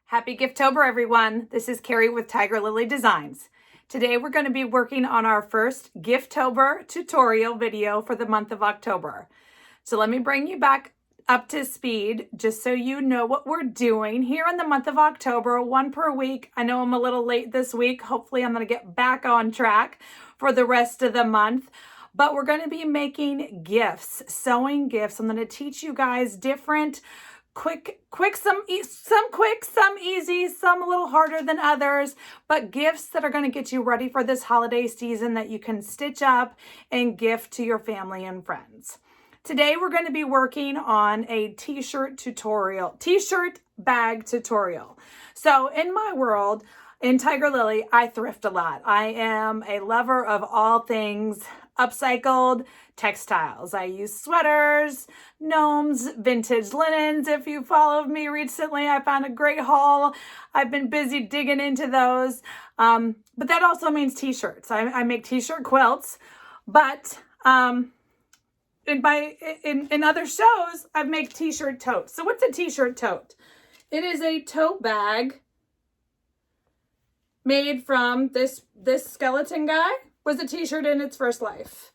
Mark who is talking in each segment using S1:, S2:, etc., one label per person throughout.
S1: Happy Gifttober, everyone. This is Carrie with Tiger Lily Designs. Today we're going to be working on our first Gifttober tutorial video for the month of October. So let me bring you back up to speed just so you know what we're doing here in the month of October, one per week. I know I'm a little late this week. Hopefully I'm going to get back on track for the rest of the month. But we're going to be making gifts, sewing gifts. I'm going to teach you guys different some quick, some easy, some a little harder than others, but gifts that are going to get you ready for this holiday season that you can stitch up and gift to your family and friends. Today, we're going to be working on a t-shirt bag tutorial. So in my world, in Tiger Lily, I thrift a lot. I am a lover of all things upcycled textiles. I use sweaters, gnomes, vintage linens. If you followed me recently, I found a great haul. I've been busy digging into those. But that also means t-shirts. I make t-shirt quilts, but in other shows, I've made t-shirt totes. So what's a t-shirt tote? It is a tote bag made from this skeleton guy. Was a t-shirt in its first life.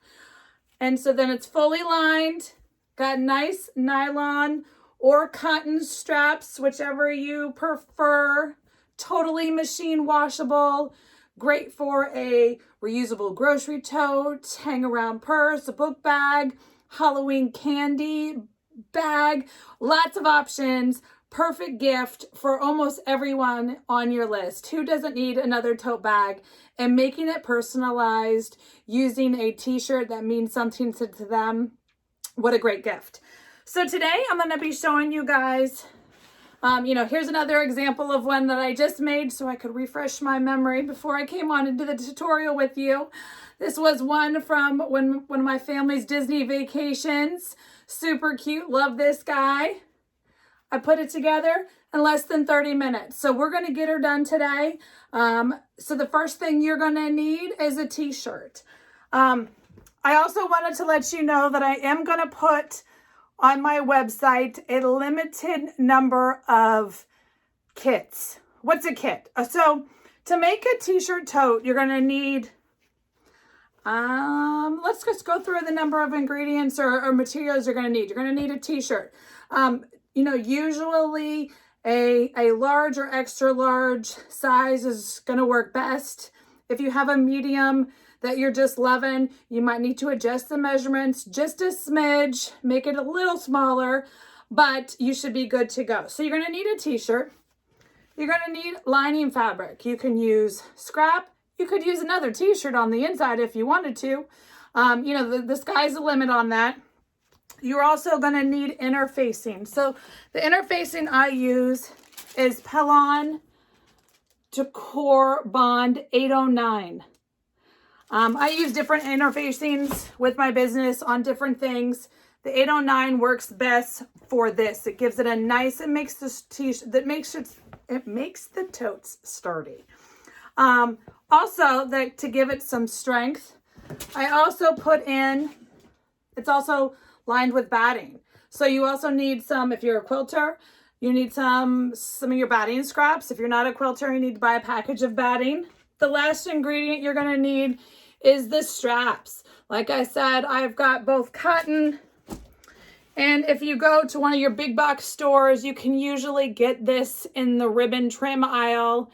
S1: And so then it's fully lined, got nice nylon or cotton straps, whichever you prefer, totally machine washable, great for a reusable grocery tote, hang around purse, a book bag, Halloween candy bag, lots of options. Perfect gift for almost everyone on your list. Who doesn't need another tote bag? And making it personalized using a t-shirt that means something to them. What a great gift. So today I'm going to be showing you guys, here's another example of one that I just made so I could refresh my memory before I came on into the tutorial with you. This was one from one of my family's Disney vacations. Super cute. Love this guy. I put it together in less than 30 minutes. So we're going to get her done today. So the first thing you're going to need is a t-shirt. I also wanted to let you know that I am going to put on my website a limited number of kits. What's a kit? So to make a t-shirt tote, you're going to need, let's just go through the number of ingredients or materials you're going to need. You're going to need a t-shirt. Usually a large or extra large size is going to work best. If you have a medium that you're just loving, you might need to adjust the measurements just a smidge, make it a little smaller, but you should be good to go. So you're going to need a t-shirt. You're going to need lining fabric. You can use scrap. You could use another t-shirt on the inside if you wanted to. The sky's the limit on that. You're also going to need interfacing. So the interfacing I use is Pelon Decor Bond 809. I use different interfacings with my business on different things. The 809 works best for this. It gives it a nice, it makes this t-shirt, it makes the totes sturdy. Also, to give it some strength, I also put in, it's also lined with batting. So you also need some, if you're a quilter, you need some of your batting scraps. If you're not a quilter, you need to buy a package of batting. The last ingredient you're going to need is the straps. Like I said, I've got both cotton, and if you go to one of your big box stores, you can usually get this in the ribbon trim aisle.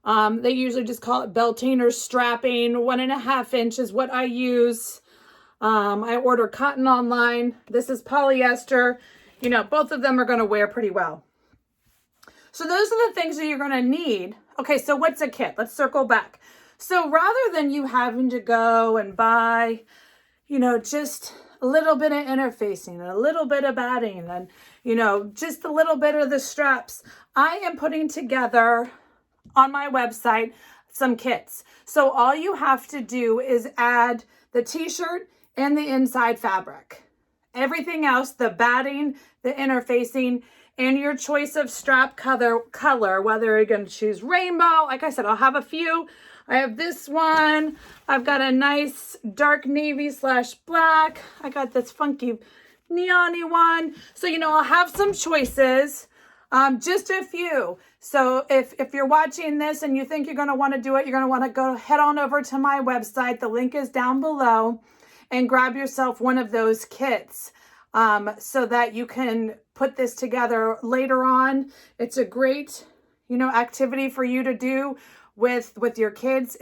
S1: They usually just call it belting or strapping. 1.5 inch is what I use. I order cotton online. This is polyester. Both of them are going to wear pretty well. So those are the things that you're going to need. Okay, so what's a kit? Let's circle back. So rather than you having to go and buy, just a little bit of interfacing, and a little bit of batting, and, just a little bit of the straps, I am putting together on my website some kits. So all you have to do is add the t-shirt and the inside fabric. Everything else, the batting, the interfacing, and your choice of strap color, whether you're going to choose rainbow. Like I said, I'll have a few. I have this one. I've got a nice dark navy / black. I got this funky neon-y one. So, I'll have some choices. Just a few. So if you're watching this and you think you're going to want to do it, you're going to want to go head on over to my website. The link is down below, and grab yourself one of those kits so that you can put this together later on. It's a great, activity for you to do with your kids.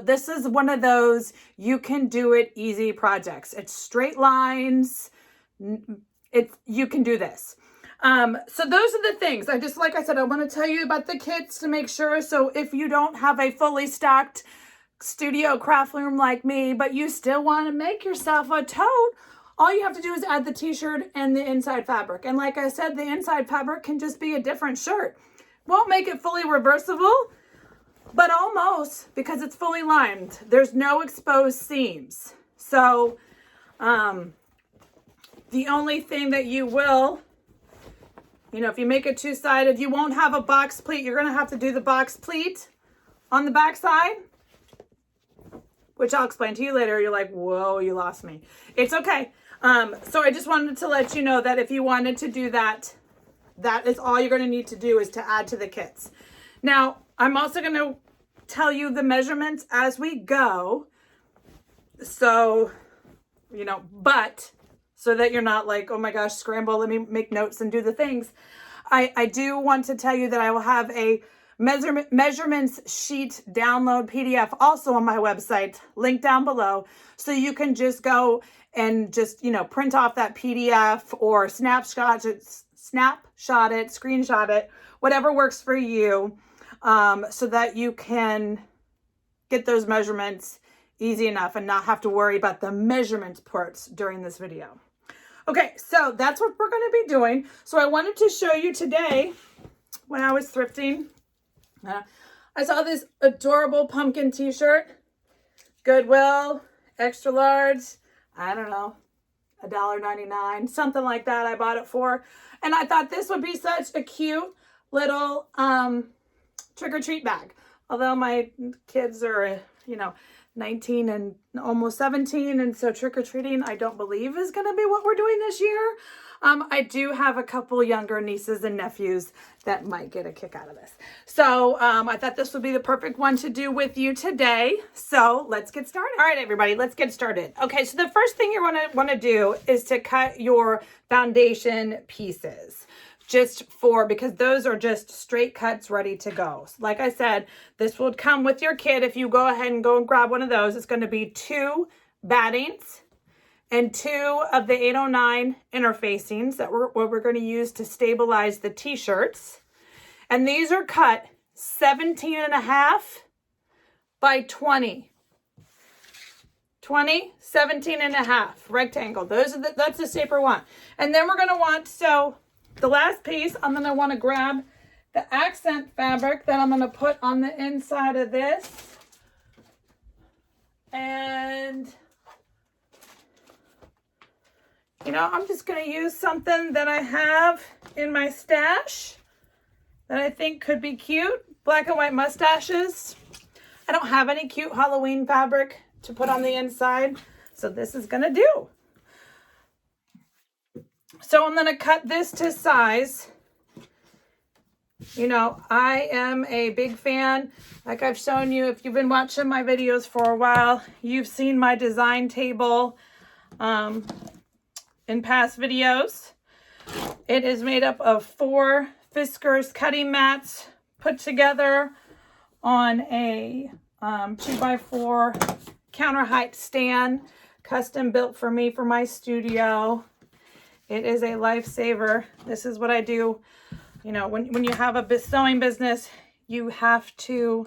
S1: This is one of those you can do it easy projects. It's straight lines. You can do this. So those are the things. Like I said, I want to tell you about the kits to make sure. So if you don't have a fully stocked studio craft room like me, but you still want to make yourself a tote, all you have to do is add the t-shirt and the inside fabric. And like I said, the inside fabric can just be a different shirt. Won't make it fully reversible, but almost, because it's fully lined. There's no exposed seams. So the only thing that you will, if you make it two-sided, you won't have a box pleat. You're going to have to do the box pleat on the back side, which I'll explain to you later. You're like, whoa, you lost me. It's okay. So I just wanted to let you know that if you wanted to do that, that is all you're going to need to do, is to add to the kits. Now, I'm also going to tell you the measurements as we go. So, but so that you're not like, oh my gosh, scramble, let me make notes and do the things. I do want to tell you that I will have a measurements sheet download PDF also on my website, link down below. So you can just go and just, print off that PDF or snapshot it, screenshot it, whatever works for you, so that you can get those measurements easy enough and not have to worry about the measurement parts during this video. Okay, so that's what we're going to be doing. So I wanted to show you today, when I was thrifting, I saw this adorable pumpkin t-shirt, Goodwill, extra large, I don't know, $1.99, something like that I bought it for. And I thought this would be such a cute little trick-or-treat bag. Although my kids are, 19 and almost 17, and so trick-or-treating I don't believe is going to be what we're doing this year. I do have a couple younger nieces and nephews that might get a kick out of this. So I thought this would be the perfect one to do with you today. So let's get started. All right, everybody, let's get started. Okay, so the first thing you're going to want to do is to cut your foundation pieces. Because those are just straight cuts ready to go. So like I said, this will come with your kit. If you go ahead and go and grab one of those, it's going to be 2 battings and 2 of the 809 interfacings that we're going to use to stabilize the t-shirts. And these are cut 17.5 by 20. 20, 17.5 rectangle. That's the shape we want. And then we're going to want, the last piece, I'm going to want to grab the accent fabric that I'm going to put on the inside of this. And, I'm just going to use something that I have in my stash that I think could be cute. Black and white mustaches. I don't have any cute Halloween fabric to put on the inside, so this is going to do. So I'm going to cut this to size. I am a big fan. Like I've shown you, if you've been watching my videos for a while, you've seen my design table in past videos. It is made up of 4 Fiskars cutting mats put together on a 2x4 counter height stand, custom built for me for my studio. It is a lifesaver. This is what I do. When you have a sewing business, you have to,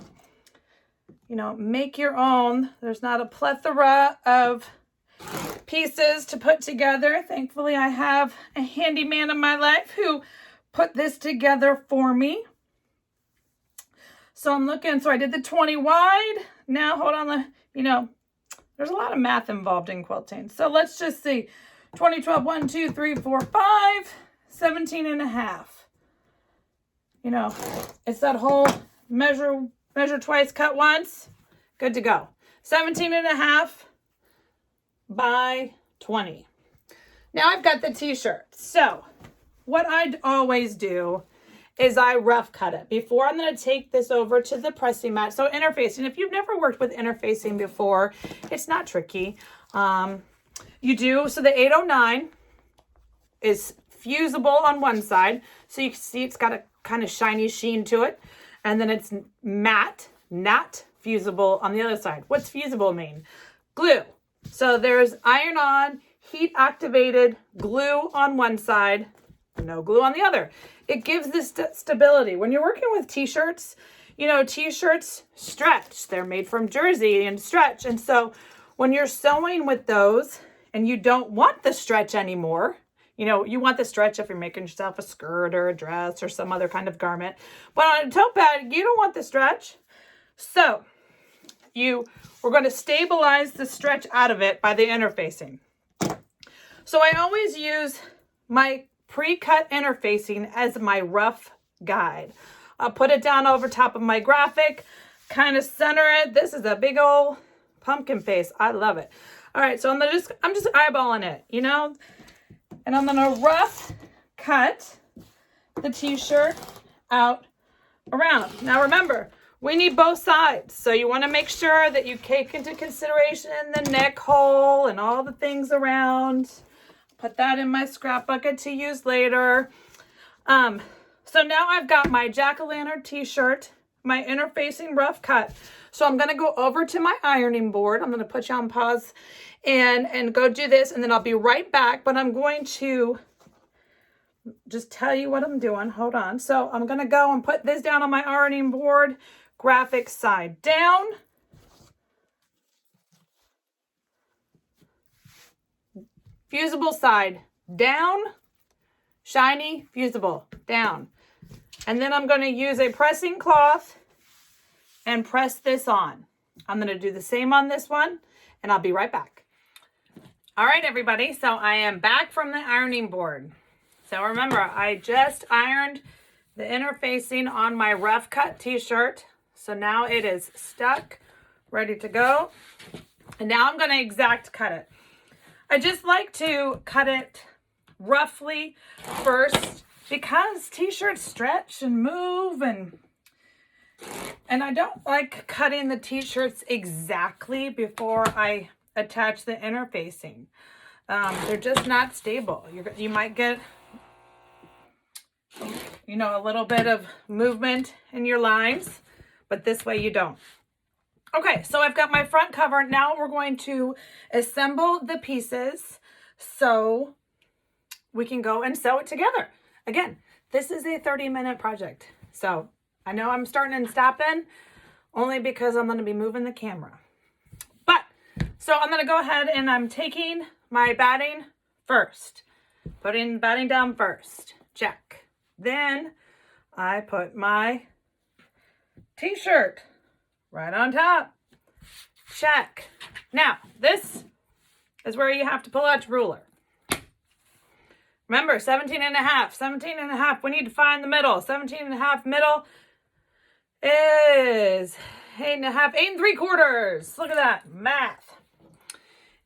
S1: make your own. There's not a plethora of pieces to put together. Thankfully, I have a handyman in my life who put this together for me. So I'm looking, so I did the 20 wide. Now, hold on, there's a lot of math involved in quilting. So let's just see. 20, 12, 1, 2, 3, 4, 5, 17.5. It's that whole measure twice, cut once. Good to go. 17.5 by 20. Now I've got the t-shirt. So what I'd always do is I rough cut it. Before I'm going to take this over to the pressing mat. So interfacing, if you've never worked with interfacing before, it's not tricky. You do, so the 809 is fusible on one side. So you can see it's got a kind of shiny sheen to it. And then it's matte, not fusible on the other side. What's fusible mean? Glue. So there's iron-on, heat-activated glue on one side, no glue on the other. It gives this stability. When you're working with t-shirts, you know, t-shirts stretch. They're made from jersey and stretch. And so when you're sewing with those and you don't want the stretch anymore, you know, you want the stretch if you're making yourself a skirt or a dress or some other kind of garment. But on a tote bag, you don't want the stretch. So we're going to stabilize the stretch out of it by the interfacing. So I always use my pre-cut interfacing as my rough guide. I'll put it down over top of my graphic, kind of center it. This is a big old pumpkin face. I love it. All right, so I'm just eyeballing it, you know, and I'm gonna rough cut the t-shirt out around. Now remember, we need both sides, so you want to make sure that you take into consideration the neck hole and all the things around. Put that in my scrap bucket to use later. So now I've got my jack-o'-lantern t-shirt, my interfacing rough cut. So I'm going to go over to my ironing board. I'm going to put you on pause and go do this, and then I'll be right back. But I'm going to just tell you what I'm doing. Hold on. So I'm going to go and put this down on my ironing board, graphic side down. Fusible side down, shiny, fusible, down. And then I'm going to use a pressing cloth and press this on. I'm going to do the same on this one, and I'll be right back. All right, everybody. So I am back from the ironing board. So remember, I just ironed the interfacing on my rough cut t-shirt. So now it is stuck, ready to go. And now I'm going to exact cut it. I just like to cut it roughly first because t-shirts stretch and move, and I don't like cutting the t-shirts exactly before I attach the interfacing. They're just not stable. You might get, you know, a little bit of movement in your lines, but this way you don't. Okay, so I've got my front cover. Now we're going to assemble the pieces so we can go and sew it together. Again, this is a 30-minute project. So I know I'm starting and stopping only because I'm going to be moving the camera. But, so I'm going to go ahead and I'm taking my batting first. Putting batting down first. Check. Then I put my t-shirt right on top. Check. Now, this is where you have to pull out your ruler. Remember, 17 and a half. 17 and a half. We need to find the middle. 17 and a half middle is 8 and a half. 8 3/4. Look at that. Math.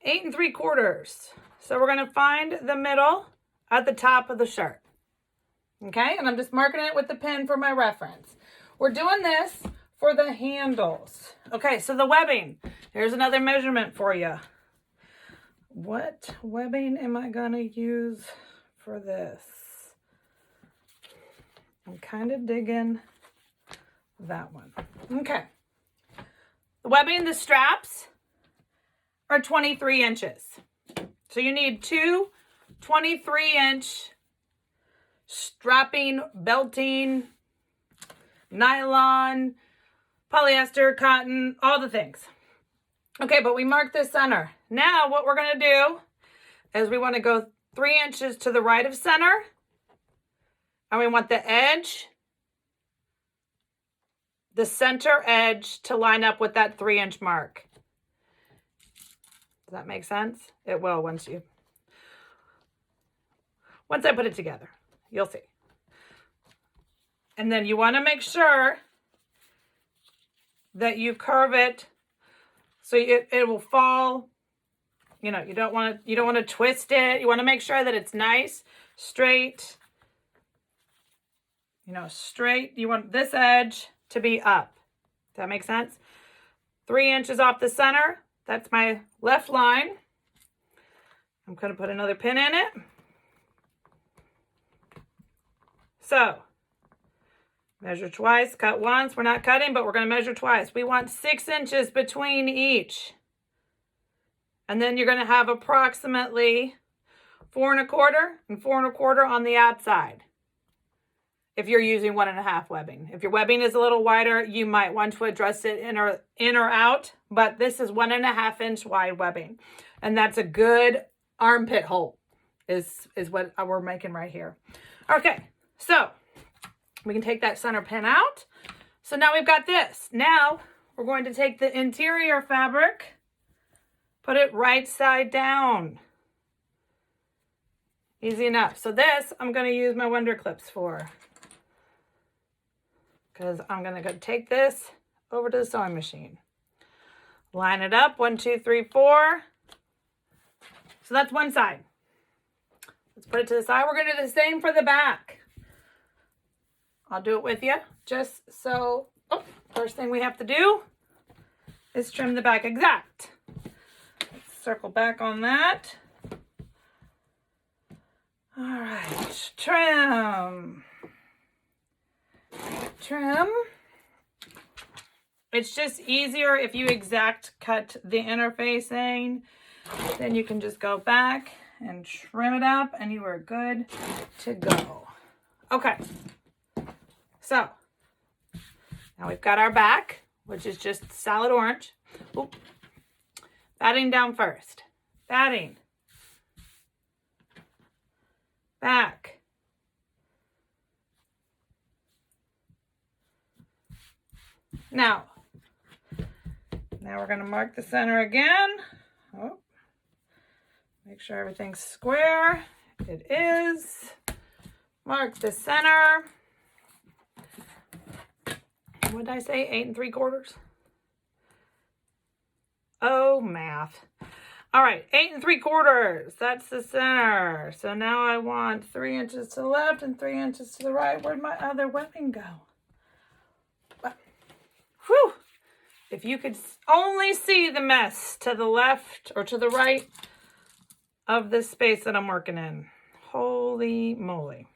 S1: 8 3/4. So we're going to find the middle at the top of the shirt. Okay? And I'm just marking it with the pen for my reference. We're doing this for the handles. Okay, so the webbing. Here's another measurement for you. What webbing am I going to use for this? I'm kind of digging that one. Okay. The webbing, the straps are 23 inches. So you need two 23-inch strapping, belting, nylon, polyester, cotton, all the things. Okay, but we marked the center. Now what we're going to do is we want to go 3 inches to the right of center. And we want the edge, the center edge to line up with that 3-inch mark. Does that make sense? It will once I put it together. You'll see. And then you want to make sure that you curve it so it will fall. You know, you don't want to twist it. You want to make sure that it's nice, straight, you know, straight. You want this edge to be up. Does that make sense? 3 inches off the center. That's my left line. I'm going to put another pin in it. So, measure twice, cut once. We're not cutting, but we're going to measure twice. We want 6 inches between each. And then you're going to have approximately 4 1/4 and 4 1/4 on the outside. If you're using 1.5 webbing. If your webbing is a little wider, you might want to adjust it in or out, but this is 1.5 inch wide webbing. And that's a good armpit hole is what we're making right here. Okay, so we can take that center pin out. So now we've got this. Now we're going to take the interior fabric, put it right side down. Easy enough. So this I'm going to use my Wonder Clips for, because I'm going to go take this over to the sewing machine. Line it up, 1, 2, 3, 4. So that's one side. Let's put it to the side. We're going to do the same for the back. I'll do it with you. Just so, first thing we have to do is trim the back exact. Let's circle back on that. All right, trim. Trim. It's just easier if you exact cut the interfacing. Then you can just go back and trim it up and you are good to go. Okay. So now we've got our back, which is just solid orange. Oop. Batting down first. Batting. Back. Now we're going to mark the center again. Oh, make sure everything's square. It is. Mark the center. What did I say? 8 3/4? Oh, math. All right, 8 3/4. That's the center. So now I want 3 inches to the left and 3 inches to the right. Where'd my other webbing go? Whew. If you could only see the mess to the left or to the right of this space that I'm working in. Holy moly.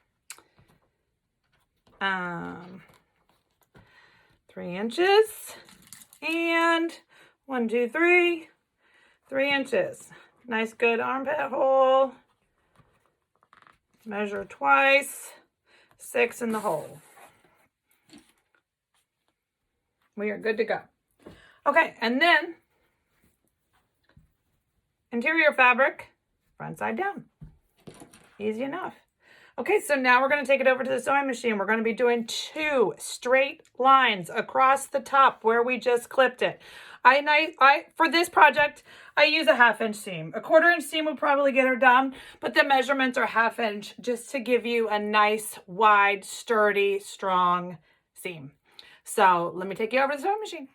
S1: 3 inches and 1, 2, 3, 3 inches. Nice good armpit hole. Measure twice, 6 in the hole. We are good to go. Okay, and then interior fabric, front side down. Easy enough. Okay, so now we're going to take it over to the sewing machine. We're going to be doing 2 straight lines across the top where we just clipped it. I for this project, I use a 1/2 inch seam. A 1/4 inch seam will probably get her done, but the measurements are 1/2 inch just to give you a nice, wide, sturdy, strong seam. So let me take you over to the sewing machine.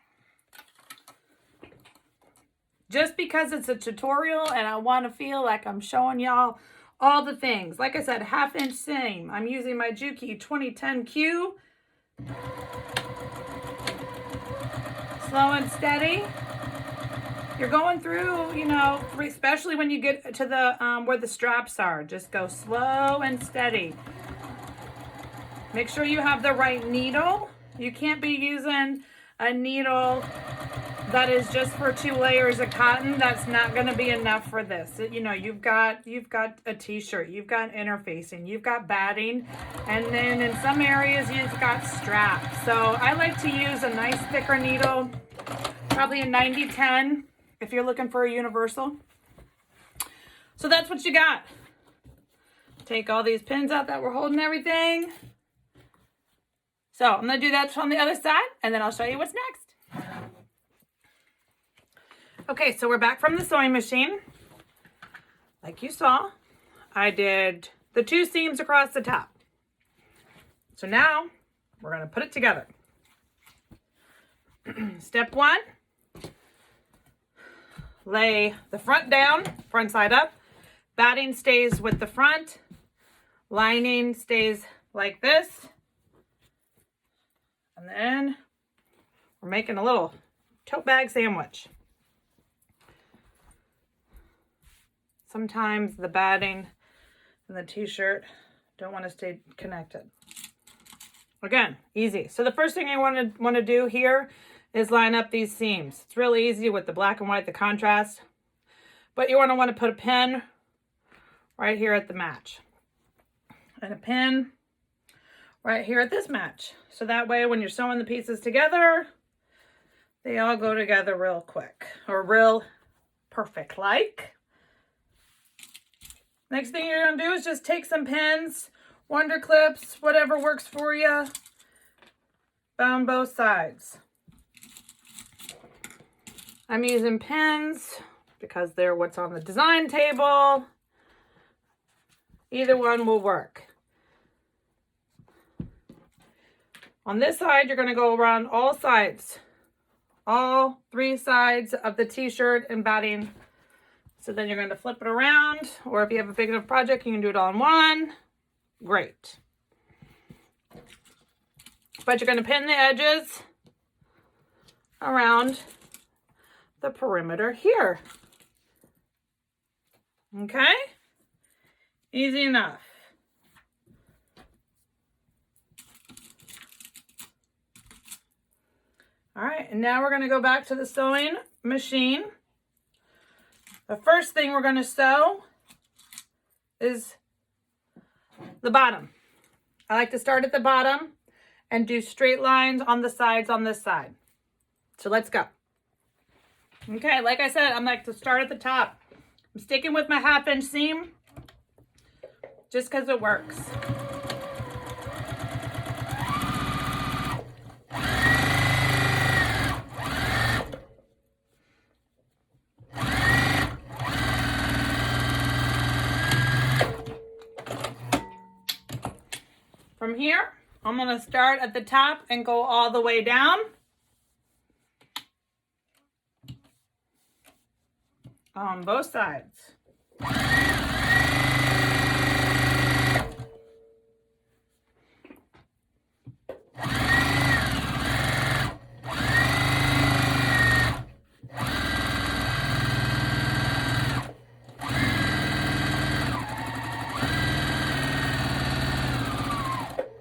S1: Just because it's a tutorial and I want to feel like I'm showing y'all all the things. Like I said, 1/2 inch seam. I'm using my Juki 2010Q. Slow and steady. You're going through, you know, especially when you get to the where the straps are. Just go slow and steady. Make sure you have the right needle. You can't be using a needle that is just for 2 layers of cotton. That's not going to be enough for this. You know, you've got a t-shirt, you've got interfacing, you've got batting, and then in some areas you've got straps. So I like to use a nice thicker needle, probably a 90-10 if you're looking for a universal. So that's what you got. Take all these pins out that we're holding everything. So I'm going to do that on the other side, and then I'll show you what's next. Okay, so we're back from the sewing machine. Like you saw, I did the 2 seams across the top. So now we're going to put it together. Step 1, lay the front down, front side up. Batting stays with the front. Lining stays like this. And then we're making a little tote bag sandwich. Sometimes the batting and the t-shirt don't want to stay connected. Again, easy. So the first thing I want to do here is line up these seams. It's really easy with the black and white, the contrast. But you want to put a pin right here at the match. And a pin right here at this match. So that way when you're sewing the pieces together, they all go together real quick. Or real perfect like. Next thing you're going to do is just take some pins, wonder clips, whatever works for you. On both sides. I'm using pins because they're what's on the design table. Either one will work. On this side, you're going to go around all sides. All 3 sides of the t-shirt and batting. So then you're going to flip it around, or if you have a big enough project, you can do it all in one. Great. But you're going to pin the edges around the perimeter here. Okay? Easy enough. All right, and now we're going to go back to the sewing machine. The first thing we're going to sew is the bottom. I like to start at the bottom and do straight lines on the sides on this side. So let's go. Okay, like I said, I'm like to start at the top. I'm sticking with my 1/2 inch seam just because it works. From here, I'm going to start at the top and go all the way down. On both sides.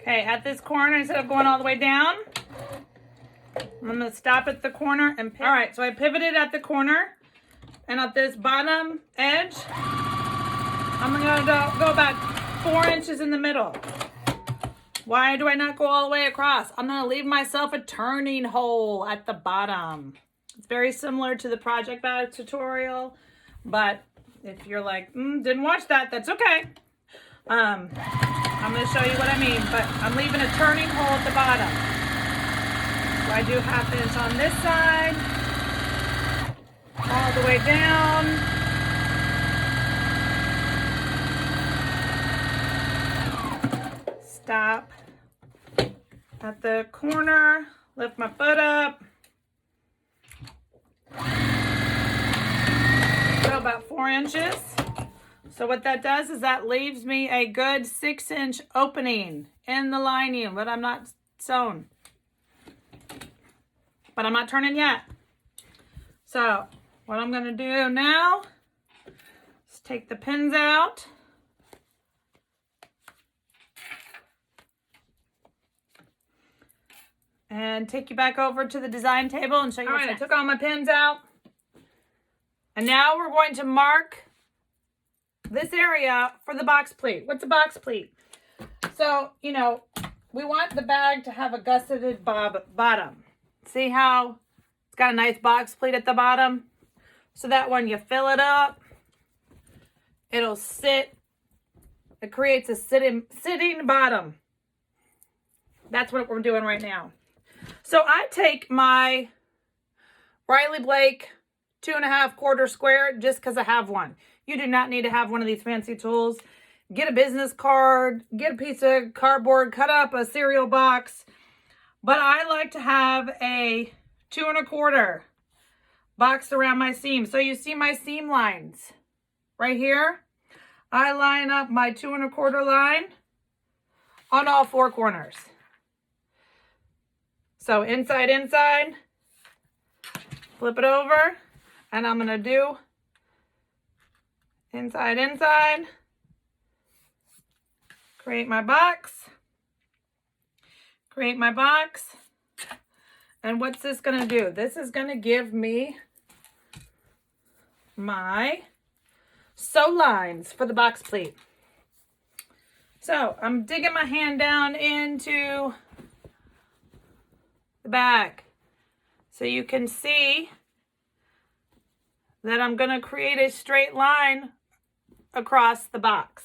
S1: Okay, at this corner, instead of going all the way down, I'm going to stop at the corner and pivot. All right, so I pivoted at the corner. And at this bottom edge, I'm going to go about 4 inches in the middle. Why do I not go all the way across? I'm going to leave myself a turning hole at the bottom. It's very similar to the project bag tutorial, but if you're like, didn't watch that, that's okay. I'm going to show you what I mean, but I'm leaving a turning hole at the bottom. So I do 1/2 inch on this side. All the way down. Stop at the corner, lift my foot up. Go about 4 inches. So what that does is that leaves me a good 6 inch opening in the lining, but I'm not sewn. But I'm not turning yet. So what I'm going to do now is take the pins out. And take you back over to the design table and show you. All right, I took all my pins out. And now we're going to mark this area for the box pleat. What's a box pleat? So, you know, we want the bag to have a gusseted bottom. See how it's got a nice box pleat at the bottom? So that when you fill it up, it'll sit. It creates a sitting bottom. That's what we're doing right now. So I take my Riley Blake 2.5 quarter square just because I have one. You do not need to have one of these fancy tools. Get a business card, get a piece of cardboard, cut up a cereal box. But I like to have a 2.25 box around my seam. So you see my seam lines right here. I line up my 2.25 line on all 4 corners. So inside, inside, flip it over, and I'm going to do inside, inside, create my box, and what's this going to do? This is going to give me my sew lines for the box pleat. So I'm digging my hand down into the back so you can see that I'm going to create a straight line across the box.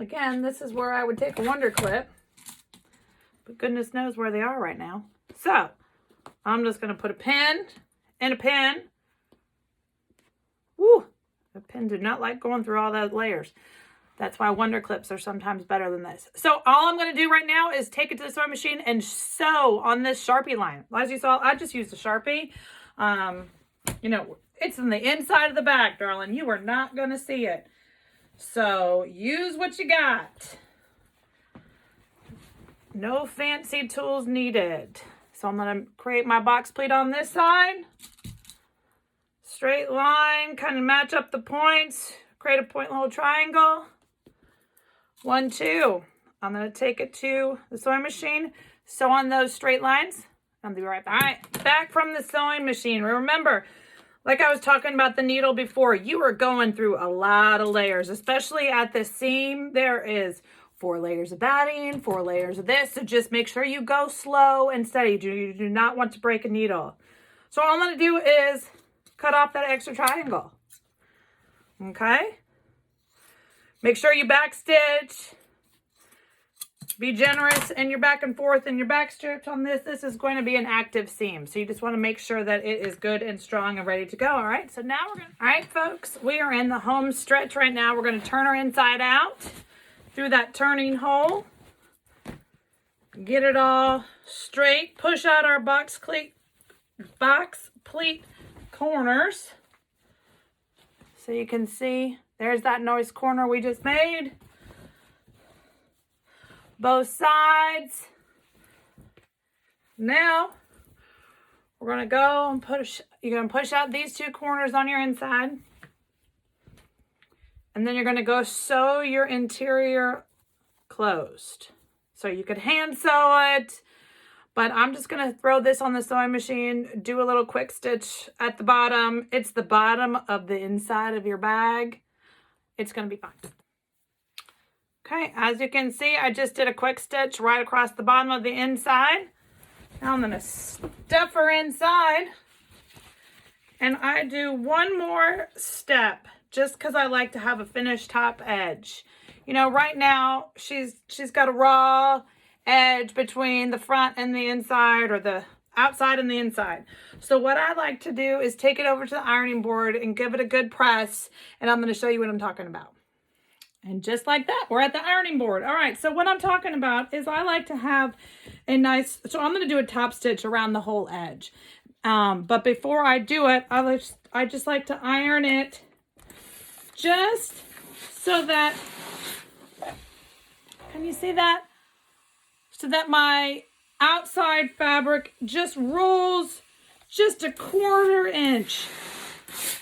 S1: Again, this is where I would take a wonder clip, but goodness knows where they are right now. So I'm just going to put a pin and a pin. Woo! The pin did not like going through all those layers. That's why wonder clips are sometimes better than this. So all I'm going to do right now is take it to the sewing machine and sew on this Sharpie line. As you saw, I just used a Sharpie. You know, it's in the inside of the back, darling. You are not going to see it. So use what you got. No fancy tools needed. So I'm going to create my box pleat on this side. Straight line, kind of match up the points. Create a point little triangle. 1, 2. I'm going to take it to the sewing machine. Sew on those straight lines. I'll be right back. All right, back from the sewing machine. Remember, like I was talking about the needle before, you are going through a lot of layers, especially at the seam. There is 4 layers of batting, 4 layers of this. So just make sure you go slow and steady. You do not want to break a needle. So all I'm going to do is cut off that extra triangle. Okay? Make sure you back stitch. Be generous in your back and forth and your back strips on this. This is going to be an active seam. So you just want to make sure that it is good and strong and ready to go. All right. So now we're going to, all right, folks, we are in the home stretch right now. We're going to turn her inside out through that turning hole. Get it all straight. Push out our box pleat corners. So you can see there's that nice corner we just made. Both sides. Now we're going to go and you're going to push out these 2 corners on your inside. And then you're going to go sew your interior closed. So you could hand sew it, but I'm just going to throw this on the sewing machine, do a little quick stitch at the bottom. It's the bottom of the inside of your bag. It's going to be fine. Okay, as you can see, I just did a quick stitch right across the bottom of the inside. Now I'm going to stuff her inside. And I do one more step just because I like to have a finished top edge. You know, right now, she's got a raw edge between the front and the inside, or the outside and the inside. So what I like to do is take it over to the ironing board and give it a good press. And I'm going to show you what I'm talking about. And just like that, we're at the ironing board. All right, so what I'm talking about is I like to have a nice, so I'm going to do a top stitch around the whole edge. But before I do it, I just like to iron it just so that, can you see that? So that my outside fabric just rolls just a 1/4 inch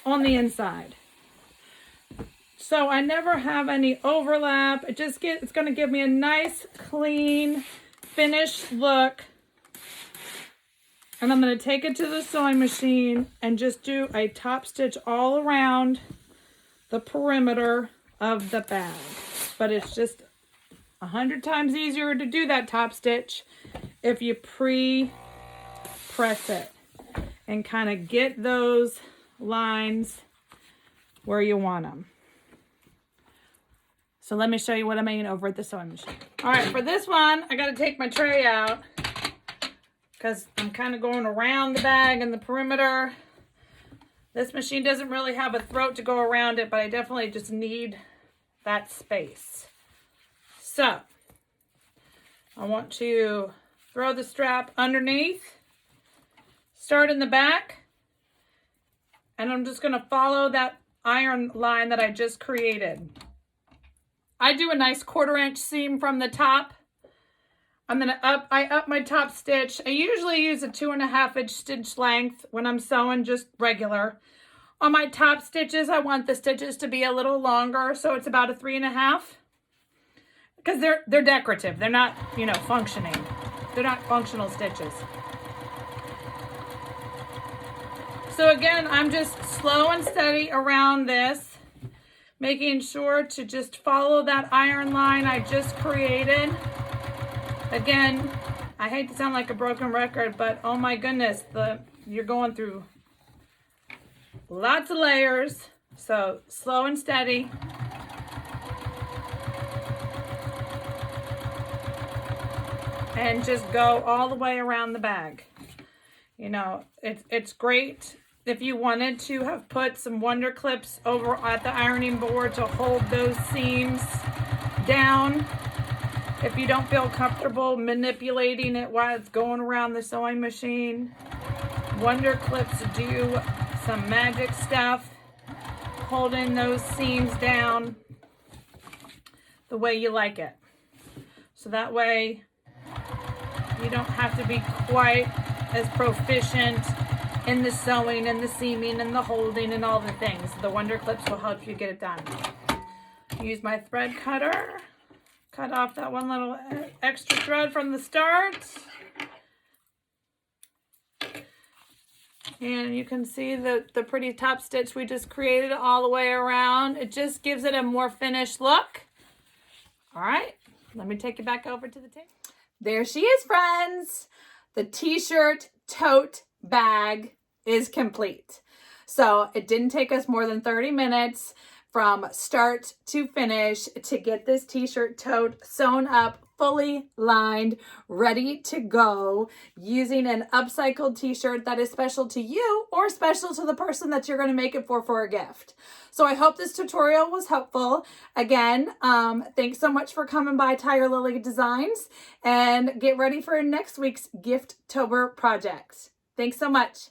S1: on the inside. So I never have any overlap. It's going to give me a nice, clean, finished look. And I'm going to take it to the sewing machine and just do a top stitch all around the perimeter of the bag. But it's just 100 times easier to do that top stitch if you pre-press it and kind of get those lines where you want them. So let me show you what I made over at the sewing machine. All right, for this one, I got to take my tray out because I'm kind of going around the bag and the perimeter. This machine doesn't really have a throat to go around it, but I definitely just need that space. So I want to throw the strap underneath, start in the back, and I'm just going to follow that iron line that I just created. I do a nice 1/4 inch seam from the top I up my top stitch. I usually use a 2.5 inch stitch length when I'm sewing, just regular. On my top stitches, I want the stitches to be a little longer, so it's about a 3.5. Because they're decorative. They're not, you know, functioning. They're not functional stitches. So again, I'm just slow and steady around this, making sure to just follow that iron line I just created. Again, I hate to sound like a broken record, but oh my goodness, you're going through lots of layers. So slow and steady. And just go all the way around the bag. You know, it's great if you wanted to have put some wonder clips over at the ironing board to hold those seams down. If you don't feel comfortable manipulating it while it's going around the sewing machine, wonder clips do some magic stuff, holding those seams down the way you like it. So that way you don't have to be quite as proficient in the sewing and the seaming and the holding and all the things. The wonder clips will help you get it done. Use my thread cutter. Cut off that one little extra thread from the start. And you can see the pretty top stitch we just created all the way around. It just gives it a more finished look. All right, let me take you back over to the table. There she is, friends. The t-shirt tote bag is complete. So it didn't take us more than 30 minutes from start to finish to get this t-shirt tote sewn up, fully lined, ready to go, using an upcycled t-shirt that is special to you or special to the person that you're going to make it for a gift. So I hope this tutorial was helpful. Again, thanks so much for coming by Tiger Lily Designs, and get ready for next week's Gift-tober project. Thanks so much.